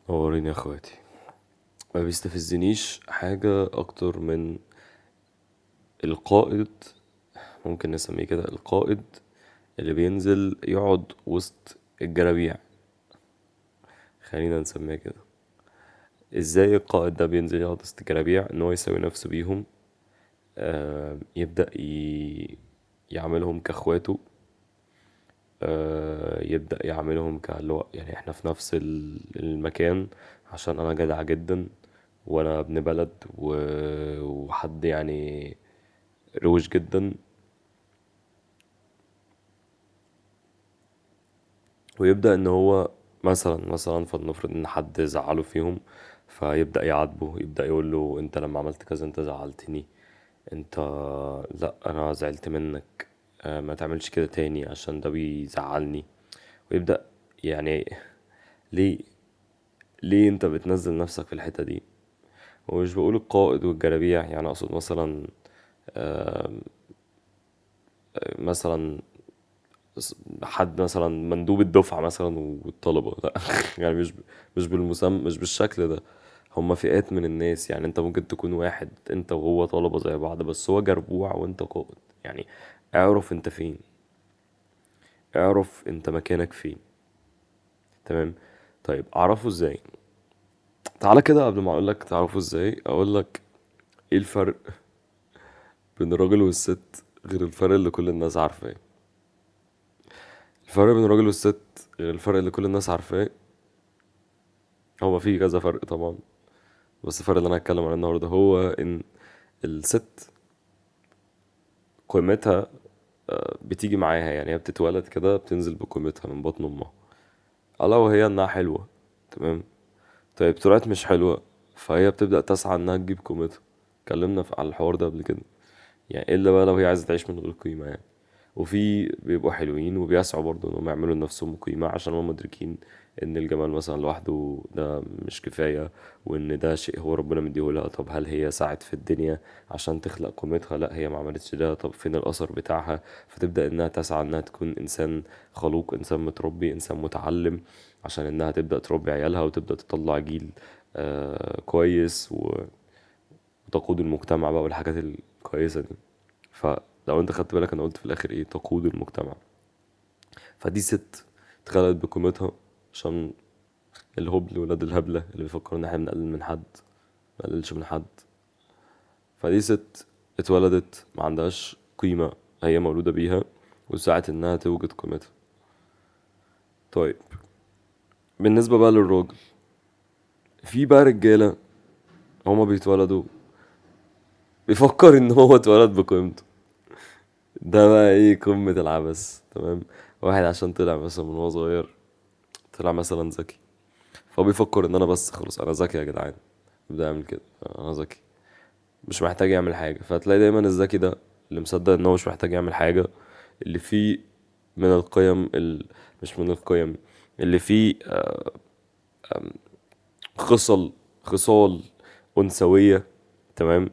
نورين يا اخواتي. ما بيستفزنيش حاجة اكتر من القائد، ممكن نسميه كده القائد اللي بينزل يقعد وسط الجرابيع. خلينا نسميها كده. ازاي القائد ده بينزل يقعد وسط الجرابيع؟ ان هو يساوي نفسه بيهم. يبدأ يعملهم كاخواته. يبدأ يعملهم كاللي هو يعني احنا في نفس المكان، عشان انا جدع جدا وانا ابن بلد وحد يعني روش جدا. ويبدأ ان هو مثلا فلنفرض ان حد زعله فيهم، فيبدأ يعاتبه، يبدأ يقول له انت لما عملت كذا انت زعلتني. انت، لا انا زعلت منك. ما تعملش كده تاني عشان ده بيزعلني. ويبدأ يعني ليه ليه انت بتنزل نفسك في الحتة دي؟ ومش بقول القائد والجرابيع، يعني اقصد مثلا آه، مثلا حد مثلا مندوب الدفعة مثلا والطلبة، لا يعني مش بالشكل ده. هما فئات من الناس، يعني انت ممكن تكون واحد انت وهو طلبة زي بعض، بس هو جربوع وانت قائد. يعني اعرف انت فين، اعرف انت مكانك فين. تمام. طيب اعرفه ازاي؟ تعالى كده قبل ما اقولك تعرفه ازاي اقولك ايه الفرق بين الراجل والست، غير الفرق اللي كل الناس عارفاه. الفرق بين الراجل والست غير الفرق اللي كل الناس عارفاه. هو في كذا فرق طبعا، بس الفرق اللي انا هتكلم عنه النهارده هو ان الست قيمتها بتيجي معاها، يعني هي بتتولد كده بتنزل بقيمتها من بطن امها، الا وهي انها حلوه. تمام. طيب طلعت مش حلوه، فهي بتبدا تسعى انها تجيب قيمتها. اتكلمنا على الحوار ده قبل كده. يعني الا بقى لو هي عايزه تعيش من غير قيمه يعني. وفي بيبقوا حلوين وبيسعوا برضه انهم يعملوا لنفسهم قيمة، عشان هم مدركين ان الجمال مثلا لوحده ده مش كفاية، وان ده شيء هو ربنا مديهولها. طب هل هي سعت في الدنيا عشان تخلق قيمتها؟ لا، هي ما عملتش ده. طب فين الاثر بتاعها؟ فتبدأ انها تسعى انها تكون انسان خلوق، انسان متربي، انسان متعلم، عشان انها تبدأ تربي عيالها وتبدأ تطلع جيل كويس وتقود المجتمع بقى والحاجات الكويسة دي. فلو انت خدت بالك انا قلت في الاخر ايه؟ تقود المجتمع. فدي ست اتخلقت بقيمتها، عشان الهبل ولاد الهبلة اللي بيفكروا ان احنا بنقلل من حد، ما نقللش من حد. فدي ست اتولدت ما عندهاش قيمة، هي مولودة بيها وسعت انها توجد قيمتها. طيب بالنسبة بقى للراجل، في بقى رجالة هما بيتولدوا بيفكر ان هو اتولد بقيمته. ده بقى ايه قمة العبث. تمام. واحد عشان طلع مثلا من وهو صغير طلع مثلا ذكي، فهو بيفكر ان انا بس خلاص انا ذكي يا جدعان، يبدأ يعمل كده. انا ذكي مش محتاج يعمل حاجة. فتلاقي دايما الذكي ده اللي مصدق ان هو مش محتاج يعمل حاجة، اللي فيه من القيم مش من القيم، اللي فيه خصل خصال أنثوية. تمام.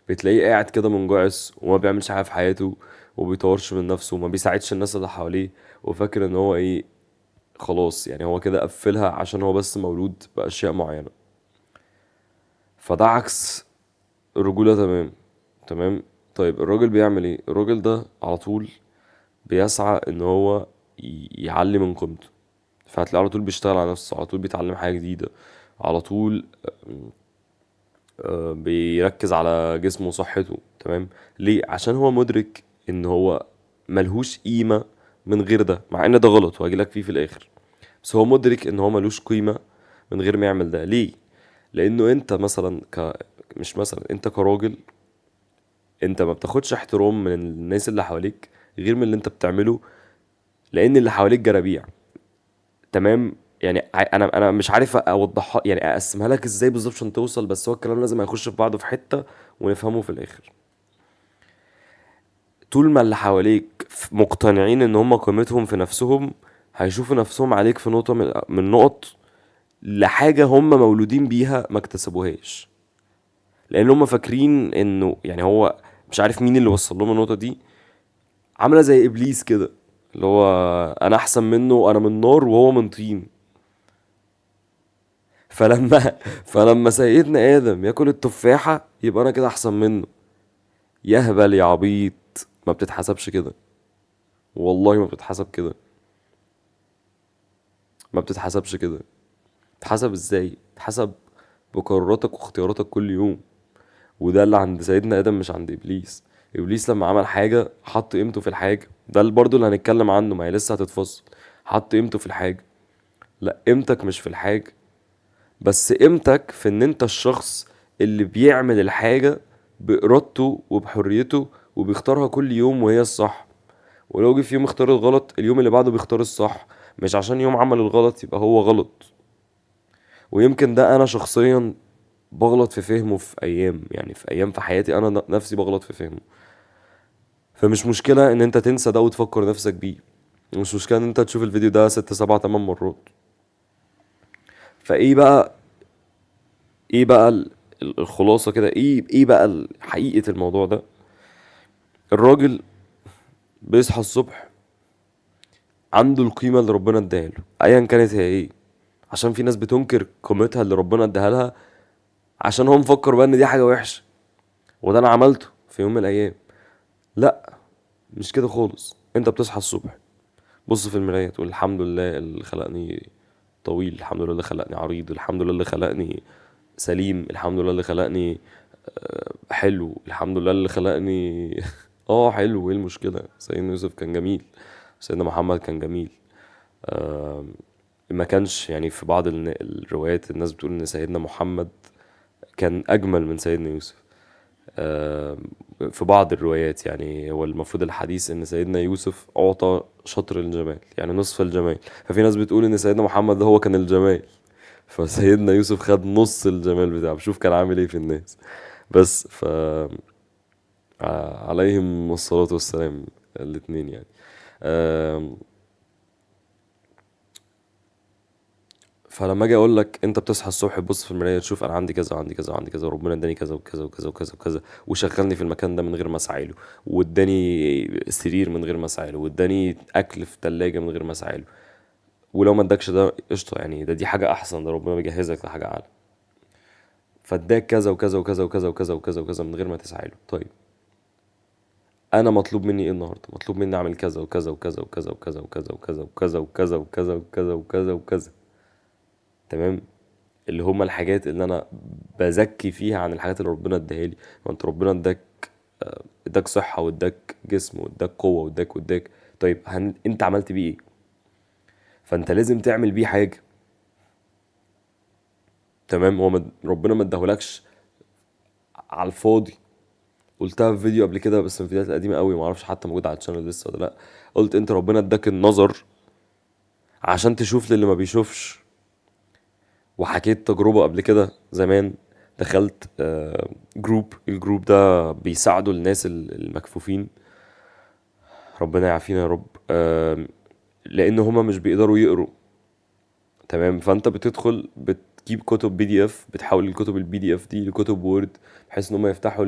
بتلاقيه قاعد كده منجعس وما بيعملش حاجة في حياته، وبيطورش من نفسه وما بيساعدش الناس اللي حواليه، وفاكر ان هو ايه، خلاص يعني هو كده قفلها عشان هو بس مولود بأشياء معينة. فده عكس الرجولة. تمام. تمام. طيب الراجل بيعمل ايه؟ الراجل ده على طول بيسعى ان هو يعلي من قيمته. فهتلاقيه على طول بيشتغل على نفسه، على طول بيتعلم حاجة جديدة، على طول بيركز على جسمه وصحته. تمام. ليه؟ عشان هو مدرك ان هو ملهوش قيمة من غير ده، مع ان ده غلط وهجيلك فيه في الاخر. بس هو مدرك ان هو ملوش قيمة من غير ما يعمل ده. ليه؟ لانه انت مثلا مش مثلا انت كراجل، انت ما بتاخدش احترام من الناس اللي حواليك غير من اللي انت بتعمله، لان اللي حواليك جرابيع. تمام. يعني انا مش عارف اوضحها، يعني اقسمها لك ازاي بالظبط عشان توصل، بس هو الكلام لازم هيخش في بعضه في حتة ونفهمه في الاخر. طول ما اللي حواليك مقتنعين ان هم قيمتهم في نفسهم، هيشوفوا نفسهم عليك في نقطة من نقط لحاجة هم مولودين بيها ما اكتسبوهاش. لان هم فاكرين انه يعني هو مش عارف مين اللي وصل لهم النقطة دي. عاملة زي ابليس كده، اللي هو انا احسن منه، انا من نار وهو من طين. فلما فلما سيدنا ادم ياكل التفاحة يبقى انا كده احسن منه. يهبل يا عبيط، ما بتتحسبش كده. والله ما بتتحسب كده، ما بتتحسبش كده. تحسب ازاي؟ تحسب بقراراتك واختياراتك كل يوم. وده اللي عند سيدنا ادم مش عند ابليس. ابليس لما عمل حاجة حط قيمته في الحاجة، ده اللي برضه اللي هنتكلم عنه، ما هي لسه هتتفصل. حط قيمته في الحاجة. لا، قيمتك مش في الحاجة، بس قيمتك في ان انت الشخص اللي بيعمل الحاجة بإرادته وبحريته، وبيختارها كل يوم وهي الصح. ولو جه في يوم اختار الغلط، اليوم اللي بعده بيختار الصح. مش عشان يوم عمل الغلط يبقى هو غلط. ويمكن ده انا شخصيا بغلط في فهمه في ايام، يعني في ايام في حياتي انا نفسي بغلط في فهمه. فمش مشكلة ان انت تنسى ده وتفكر نفسك بيه. مش مشكلة ان انت تشوف الفيديو ده 6 7 8 مرات. فايه بقى، ايه بقى الخلاصة كده، ايه بقى حقيقة الموضوع ده؟ الراجل بيصحى الصبح عنده القيمة اللي ربنا اداها له ايا كانت هي ايه. عشان في ناس بتنكر قيمتها اللي ربنا اداها لها، عشان هو مفكر بقى ان دي حاجة وحشة، وده انا عملته في يوم من الايام. لا، مش كده خالص. انت بتصحى الصبح، بص في المراية تقول الحمد لله اللي خلقني طويل، الحمد لله اللي خلقني عريض، الحمد لله اللي خلقني سليم، الحمد لله اللي خلقني حلو، الحمد لله اللي خلقني اه حلو، ايه المشكلة؟ سيدنا يوسف كان جميل، سيدنا محمد كان جميل. آه، ما كانش يعني في بعض الروايات الناس بتقول ان سيدنا محمد كان اجمل من سيدنا يوسف. آه، في بعض الروايات يعني هو المفروض الحديث ان سيدنا يوسف اعطى شطر الجمال، يعني نصف الجمال. ففي ناس بتقول ان سيدنا محمد ده هو كان الجمال، فسيدنا يوسف خد نص الجمال بتاعه. بشوف كان عامل ايه في الناس. بس عليهم الصلاة والسلام الاتنين يعني. آم، فلما اجي اقول لك انت بتصحى الصبح تبص في المرايه تشوف انا عندي كذا وعندي كذا وعندي كذا، وربنا اداني كذا وكذا وكذا وكذا وكذا، وشغلني في المكان ده من غير ما اسعى له، واداني سرير من غير ما اسعى له، واداني اكل في ثلاجه من غير ما اسعى له. ولو ما ادكش ده قشطه، يعني دي حاجه احسن، ده ربنا بيجهزك لحاجه اعلى. فاداك كذا وكذا وكذا وكذا وكذا وكذا وكذا من غير ما تسعى له. طيب انا مطلوب مني ايه النهارده؟ مطلوب مني اعمل كذا وكذا وكذا وكذا وكذا وكذا وكذا وكذا وكذا وكذا وكذا وكذا وكذا. تمام. اللي هما الحاجات اللي انا بزكي فيها عن الحاجات اللي ربنا اداها لي. ما انت ربنا اداك صحة، واداك جسم، واداك قوة، واداك. طيب انت عملت بيه ايه؟ فانت لازم تعمل بيه حاجة. تمام. هو ربنا ما اداهولكش على الفاضي. قلتها في فيديو قبل كده بس من الفيديوهات القديمة قوي، معرفش حتى موجودة على الشانل لسه ولا لا. قلت انت ربنا اداك النظر عشان تشوف للي ما بيشوفش. وحكيت تجربة قبل كده زمان. دخلت جروب، الجروب ده بيساعدوا الناس المكفوفين، ربنا يعافينا يا رب. لان هما مش بيقدروا يقروا. تمام. فانت بتدخل بتجيب كتب بي دي اف، بتحول الكتب البي دي اف دي لكتب وورد، بحيث ان هم يفتحوا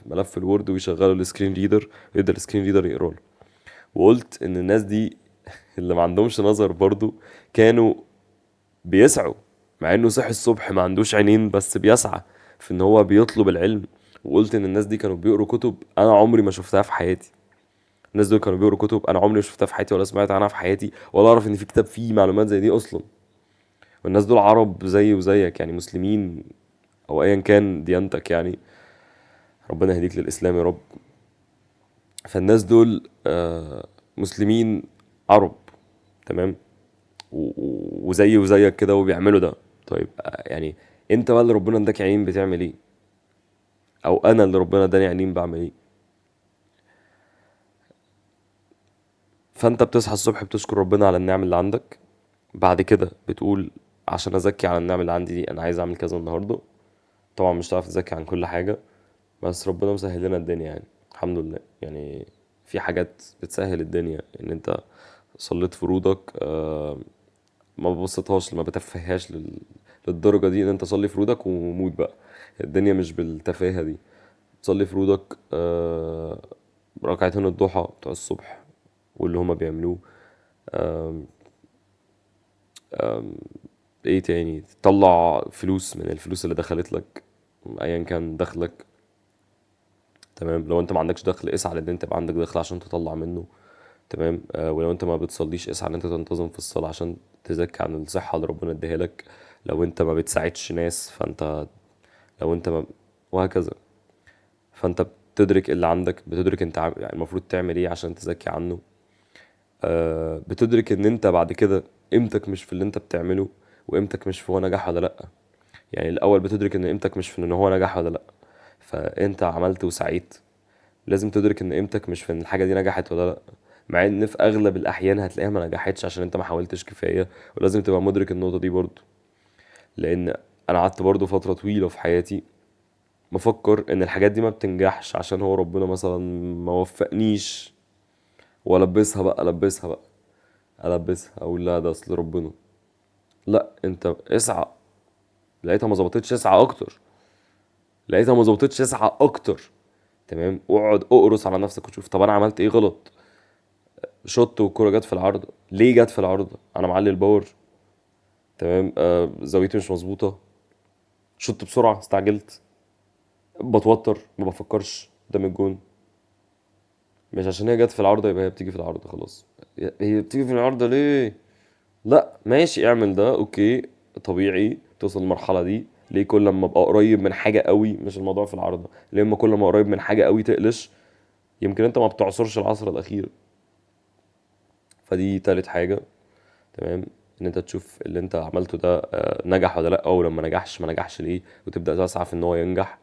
ملف الوورد ويشغلوا السكرين ريدر، يقدر السكرين ريدر يقرا له. وقلت ان الناس دي اللي ما عندهمش نظر برضو كانوا بيسعوا، مع انه صحي الصبح ما عندوش عينين بس بيسعى في ان هو بيطلب العلم. وقلت ان الناس دي كانوا بيقروا كتب انا عمري ما شفتها في حياتي. الناس دول كانوا بيقروا كتب انا عمري ما شفتها في حياتي، ولا سمعت عنها في حياتي، ولا اعرف ان في كتاب فيه معلومات زي دي اصلا. والناس دول عرب زيي وزيك، يعني مسلمين او ايا كان ديانتك يعني. ربنا يهديك للاسلام يا رب. فالناس دول مسلمين عرب. تمام. وزيي وزيك كده وبيعملوا ده. طيب يعني انت بقى اللي ربنا اداك عين بتعمل ايه؟ او انا اللي ربنا اداني عينين بعمل ايه؟ فانت بتصحى الصبح بتشكر ربنا على النعم اللي عندك. بعد كده بتقول عشان ازكي على النعم اللي عندي دي انا عايز اعمل كذا النهارده. طبعا مش هتعرف تزكي عن كل حاجه، بس ربنا مسهل لنا الدنيا يعني. الحمد لله يعني. في حاجات بتسهل الدنيا ان انت صليت فروضك. ما ببسطهاش، ما بتفهاش للدرجه دي ان انت صلي فروضك وموت بقى. الدنيا مش بالتفاهه دي. تصلي فروضك ركعتين الضحى بتوع الصبح واللي هما بيعملوه. آم، ايه تاني، تطلع فلوس من الفلوس اللي دخلت لك ايا كان دخلك. تمام، لو انت ما عندكش دخل اسعى لان انت يبقى عندك دخل عشان تطلع منه. تمام. ولو انت ما بتصليش اسعى ان انت تنتظم في الصلاة عشان تزكي عن الصحة اللي ربنا اديها لك. لو انت ما بتساعدش ناس فانت، لو انت ما، وهكذا. فانت بتدرك اللي عندك، بتدرك انت يعني المفروض تعمل ايه عشان تزكي عنه. بتدرك ان انت بعد كده قيمتك مش في اللي انت بتعمله، وقيمتك مش في هو نجح ولا لا. يعني الاول بتدرك ان قيمتك مش في ان هو نجح ولا لا، فانت عملت وسعيت. لازم تدرك ان قيمتك مش في ان الحاجه دي نجحت ولا لا، مع ان في اغلب الاحيان هتلاقيها ما نجحتش عشان انت ما حاولتش كفايه. ولازم تبقى مدرك النقطه دي برضو، لان انا قعدت برضو فتره طويله في حياتي مفكر ان الحاجات دي ما بتنجحش عشان هو ربنا مثلا ما وفقنيش. والبسها بقى، البسها اقول لا ده اصل ربنا. لا، انت اسعى. لقيتها ما ظبطتش، اسعى اكتر. لقيتها ما ظبطتش، اسعى اكتر. تمام، اقعد اقرص على نفسك وشوف طب انا عملت ايه غلط. شوت والكرة جت في العارضة، ليه جت في العارضة؟ انا معلي الباور. تمام، زاويتي مش مظبوطة. شوت بسرعة، استعجلت، بتوتر، ما بفكرش قدام الجون. مش عشان هي جت في العارضة يبقى هي بتيجي في العارضة خلاص. هي بتيجي في العارضة ليه؟ لا ماشي، اعمل ده اوكي، طبيعي توصل للمرحلة دي. ليه كل ما ابقى قريب من حاجة قوي، مش الموضوع في العارضة، ليه اما كل ما قريب من حاجة قوي تقلش. يمكن انت ما بتعصرش العصر الاخير. فدي تالت حاجة. تمام، ان انت تشوف اللي انت عملته ده نجح ولا لا، او لما نجحش ما نجحش ليه، وتبدأ تسعى في ان هو ينجح.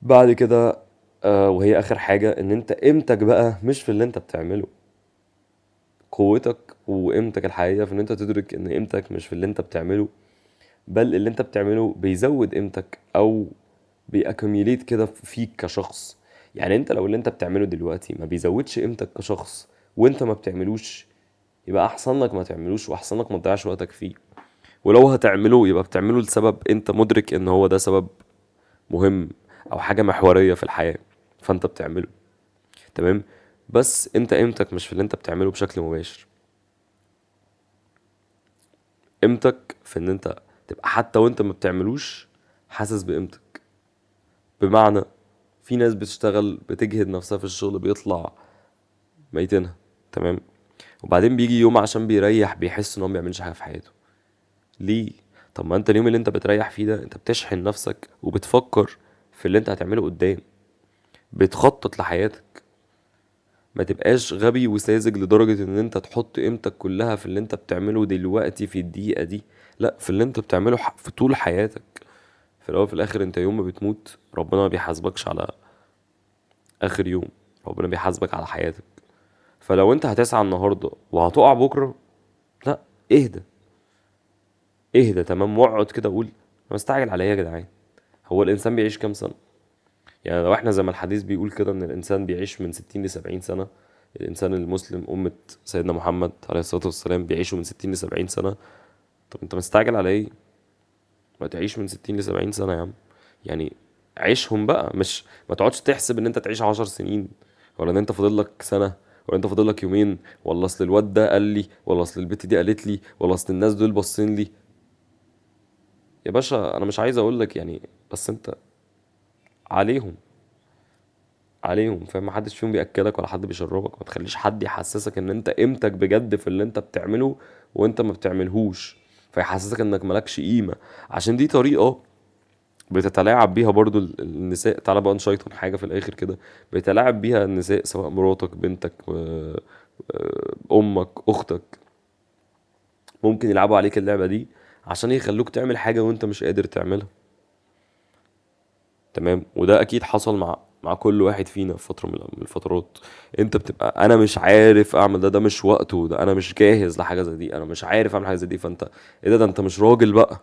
بعد كده وهي اخر حاجة، ان انت قيمتك بقى مش في اللي انت بتعمله. قوتك وقيمتك الحقيقية في ان انت تدرك ان قيمتك مش في اللي انت بتعمله، بل اللي انت بتعمله بيزود قيمتك او بيأكميليت كده فيك كشخص. يعني انت لو اللي انت بتعمله دلوقتي ما بيزودش قيمتك كشخص وانت ما بتعملوش، يبقى احسن لك ما تعملوش، واحسن لك ما تضيعش وقتك فيه. ولو هتعمله يبقى بتعمله لسبب انت مدرك ان هو ده سبب مهم او حاجة محورية في الحياة، فانت بتعمله. تمام. بس انت قيمتك مش في اللي انت بتعمله بشكل مباشر. قيمتك في ان انت تبقى حتى وانت ما بتعملوش حاسس بقيمتك. بمعنى، في ناس بتشتغل بتجهد نفسها في الشغل بيطلع ميتينها. تمام. وبعدين بيجي يوم عشان بيريح بيحس ان هو ما بيعملش حاجه في حياته. ليه؟ طب ما انت اليوم اللي انت بتريح فيه ده انت بتشحن نفسك وبتفكر في اللي انت هتعمله قدام، بتخطط لحياتك. ما تبقاش غبي وساذج لدرجة ان انت تحط قيمتك كلها في اللي انت بتعمله دلوقتي في الدقيقة دي. لا، في اللي انت بتعمله في طول حياتك. في الاول وفي الاخر انت يوم ما بتموت ربنا ما بيحاسبكش على اخر يوم، ربنا بيحاسبك على حياتك. فلو انت هتسعى النهارده وهتقع بكره، لا، اهدى. اهدى تمام، واقعد كده قول انا مستعجل على ايه يا جدعان؟ هو الانسان بيعيش كام سنه؟ يعني لو احنا زي ما الحديث بيقول كده ان الانسان بيعيش من 60 ل 70 سنه، الانسان المسلم امه سيدنا محمد عليه الصلاه والسلام بيعيشوا من 60 ل 70 سنه. طب انت مستعجل على ايه؟ ما تعيش من 60 ل 70 سنه يا عم. يعني عيشهم بقى، مش ما تقعدش تحسب ان انت تعيش 10 سنين، ولا ان انت فاضل لك سنه، ولا انت فاضل لك يومين، ولا اصل الواد ده قال لي، ولا اصل البت دي قالت لي، ولا اصل الناس دول باصين لي. يا باشا انا مش عايز اقول لك يعني، بس انت عليهم، عليهم فاهم؟ محدش فيهم بياكلك ولا حد بيشربك. ما تخليش حد يحسسك ان انت قيمتك بجد في اللي انت بتعمله وانت ما بتعملهوش، فيحسسك انك مالكش قيمه. عشان دي طريقه بتتلاعب بيها برضو النساء. تعالى بقى نشيطن حاجه في الاخر كده، بيتلاعب بيها النساء سواء مراتك، بنتك، امك، اختك. ممكن يلعبوا عليك اللعبه دي عشان يخلوك تعمل حاجه وانت مش قادر تعملها. تمام، وده اكيد حصل مع كل واحد فينا في فتره من الفترات. انت بتبقى انا مش عارف اعمل ده، ده مش وقته، ده انا مش جاهز لحاجه زي دي، انا مش عارف اعمل حاجه زي دي. فانت ايه ده انت مش راجل بقى.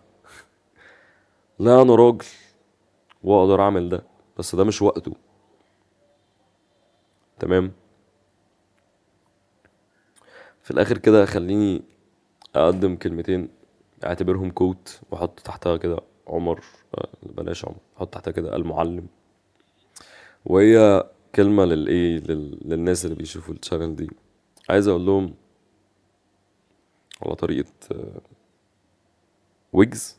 لا انا راجل واقدر اعمل ده، بس ده مش وقته. تمام. في الاخر كده خليني اقدم كلمتين اعتبرهم كوت واحط تحتها كده عمر، بلاش عمر، احط تحتها كده المعلم. وهي كلمة للناس اللي بيشوفوا الشانل دي. عايز اقول لهم على طريقة ويجز.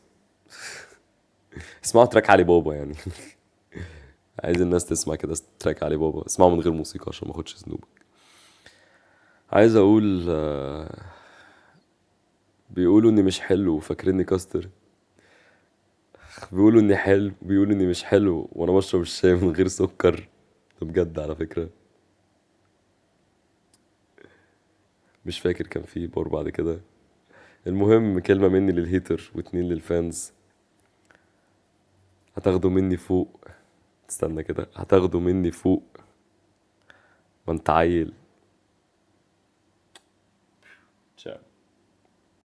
اسمعوا تراك علي بابا يعني. عايز الناس تسمع كده تراك علي بابا، اسمعوا من غير موسيقى عشان ما اخدش ذنوب. عايز اقول بيقولوا اني مش حلو وفاكريني كاستر. بيقولوا اني حلو، بيقولوا اني مش حلو وانا بشرب الشاي من غير سكر. ده بجد على فكرة. مش فاكر كان في بار بعد كده. المهم كلمة مني للهيتر واتنين للفانز. هتاخدوا مني فوق. استنى كده، هتاخدوا مني فوق. ما انت عيل.